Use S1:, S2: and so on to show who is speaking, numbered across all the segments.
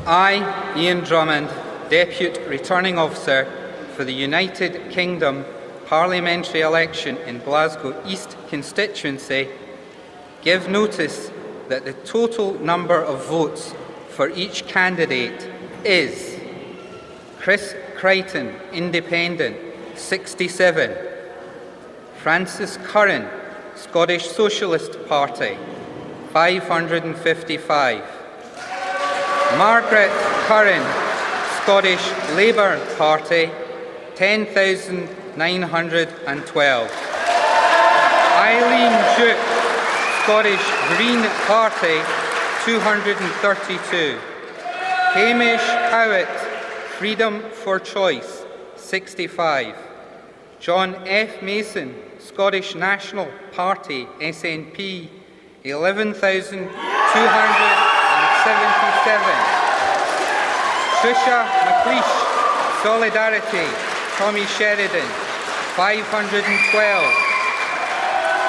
S1: I, Ian Drummond, Deputy Returning Officer for the United Kingdom parliamentary election in Glasgow East constituency, give notice that the total number of votes for each candidate is Chris Crichton, Independent, 67. Francis Curran, Scottish Socialist Party, 555. Margaret Curran, Scottish Labour Party, 10,912. Eileen Duke, Scottish Green Party, 232. Hamish Howitt, Freedom for Choice, 65. John F. Mason, Scottish National Party, SNP, 11,277. Trisha McLeish, Solidarity, Tommy Sheridan, 512.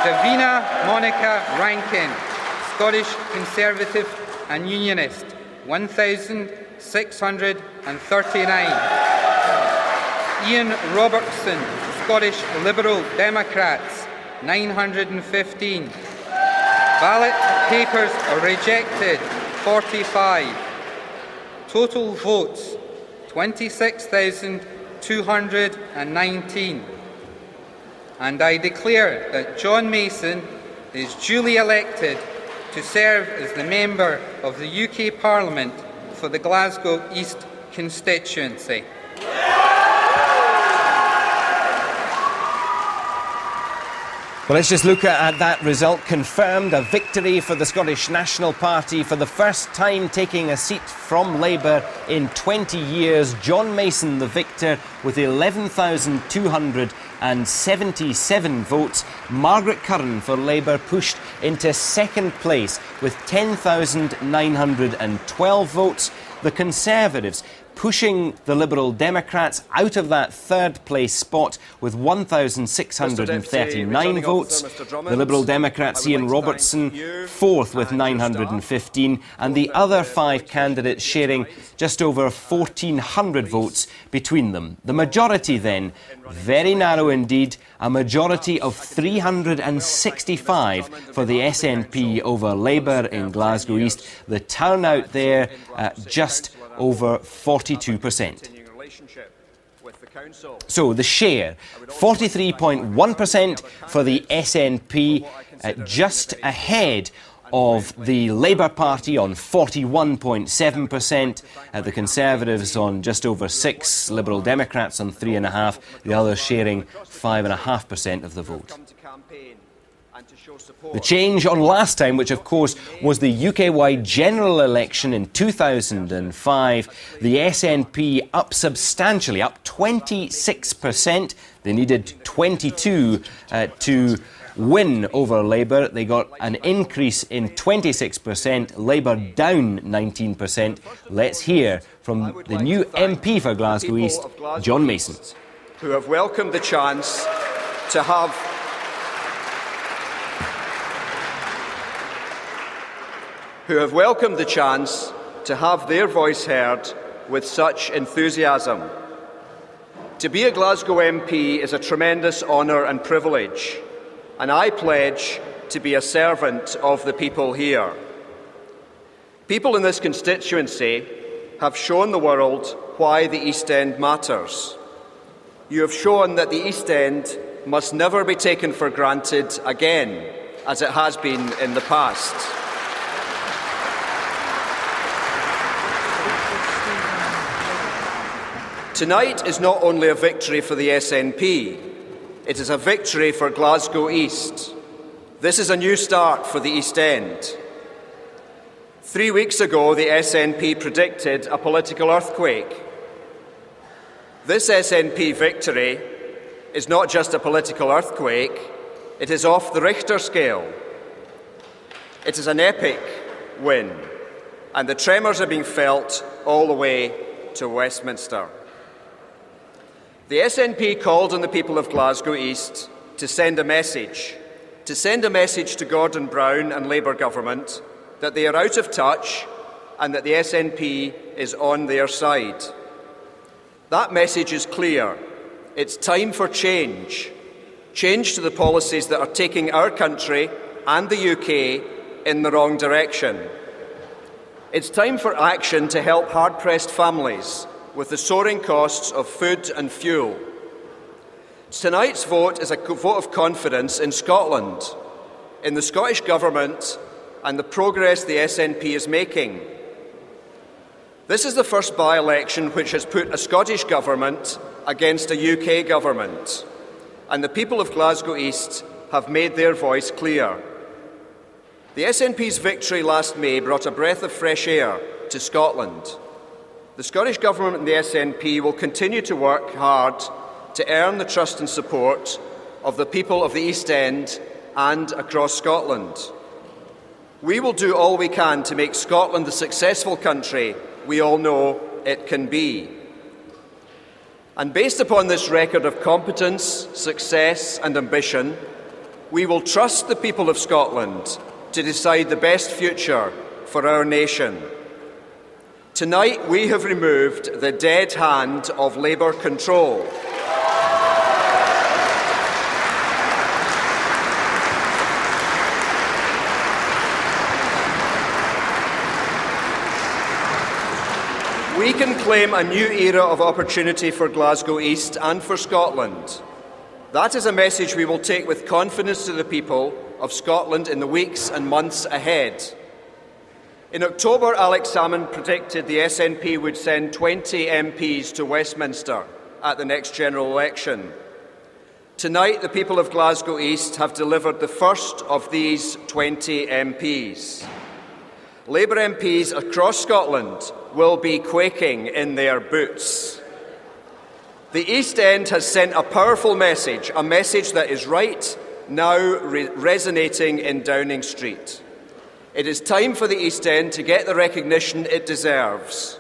S1: Davina Monica Rankin, Scottish Conservative and Unionist, 1,639. Ian Robertson, Scottish Liberal Democrats, 915. Ballot papers rejected, 45. Total votes, 26,219. And I declare that John Mason is duly elected to serve as the Member of the UK Parliament for the Glasgow East constituency.
S2: Well, let's just look at that result. Confirmed a victory for the Scottish National Party for the first time taking a seat from Labour in 20 years. John Mason, the victor, with 11,277 votes. Margaret Curran for Labour pushed into second place with 10,912 votes. The Conservatives pushing the Liberal Democrats out of that third place spot with 1,639 votes. The Liberal Democrats, Ian Robertson, fourth with 915, and the other five candidates sharing just over 1,400 votes between them. The majority then, very narrow indeed, a majority of 365 for the SNP over Labour in Glasgow East. The turnout there just over 42%. So the share, 43.1% for the SNP, just ahead of the Labour Party on 41.7%, the Conservatives on just over 6%, Liberal Democrats on 3.5%, the others sharing 5.5% of the vote. The change on last time, which of course was the UK-wide general election in 2005, the SNP up substantially, up 26%. They needed 22 to win over Labour. They got an increase in 26%, Labour down 19%. Let's hear from the new MP for Glasgow East, John Mason.
S3: Who have welcomed the chance to have their voice heard with such enthusiasm. To be a Glasgow MP is a tremendous honour and privilege, and I pledge to be a servant of the people here. People in this constituency have shown the world why the East End matters. You have shown that the East End must never be taken for granted again, as it has been in the past. Tonight is not only a victory for the SNP, it is a victory for Glasgow East. This is a new start for the East End. 3 weeks ago, the SNP predicted a political earthquake. This SNP victory is not just a political earthquake, it is off the Richter scale. It is an epic win, and the tremors are being felt all the way to Westminster. The SNP called on the people of Glasgow East to send a message to Gordon Brown and Labour government that they are out of touch and that the SNP is on their side. That message is clear. It's time for change. Change to the policies that are taking our country and the UK in the wrong direction. It's time for action to help hard-pressed families with the soaring costs of food and fuel. Tonight's vote is a vote of confidence in Scotland, in the Scottish Government and the progress the SNP is making. This is the first by-election which has put a Scottish Government against a UK Government, and the people of Glasgow East have made their voice clear. The SNP's victory last May brought a breath of fresh air to Scotland. The Scottish Government and the SNP will continue to work hard to earn the trust and support of the people of the East End and across Scotland. We will do all we can to make Scotland the successful country we all know it can be. And based upon this record of competence, success and ambition, we will trust the people of Scotland to decide the best future for our nation. Tonight we have removed the dead hand of Labour control. We can claim a new era of opportunity for Glasgow East and for Scotland. That is a message we will take with confidence to the people of Scotland in the weeks and months ahead. In October, Alex Salmond predicted the SNP would send 20 MPs to Westminster at the next general election. Tonight, the people of Glasgow East have delivered the first of these 20 MPs. Labour MPs across Scotland will be quaking in their boots. The East End has sent a powerful message, a message that is right now resonating in Downing Street. It is time for the East End to get the recognition it deserves.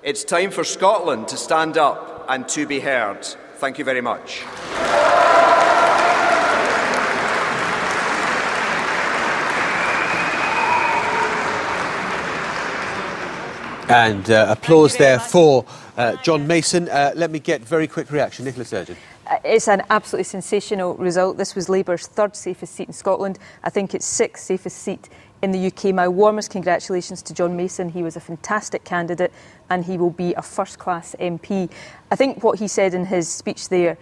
S3: It's time for Scotland to stand up and to be heard. Thank you very much.
S4: And applause there for John Mason. Let me get very quick reaction. Nicola Sturgeon.
S5: It's an absolutely sensational result. This was Labour's third safest seat in Scotland. I think it's sixth safest seat in the UK. My warmest congratulations to John Mason. He was a fantastic candidate and he will be a first-class MP. I think what he said in his speech there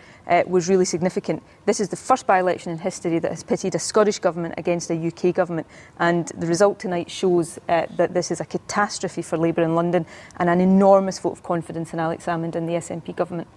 S5: was really significant. This is the first by-election in history that has pitted a Scottish government against a UK government, and the result tonight shows that this is a catastrophe for Labour in London and an enormous vote of confidence in Alex Salmond and the SNP government.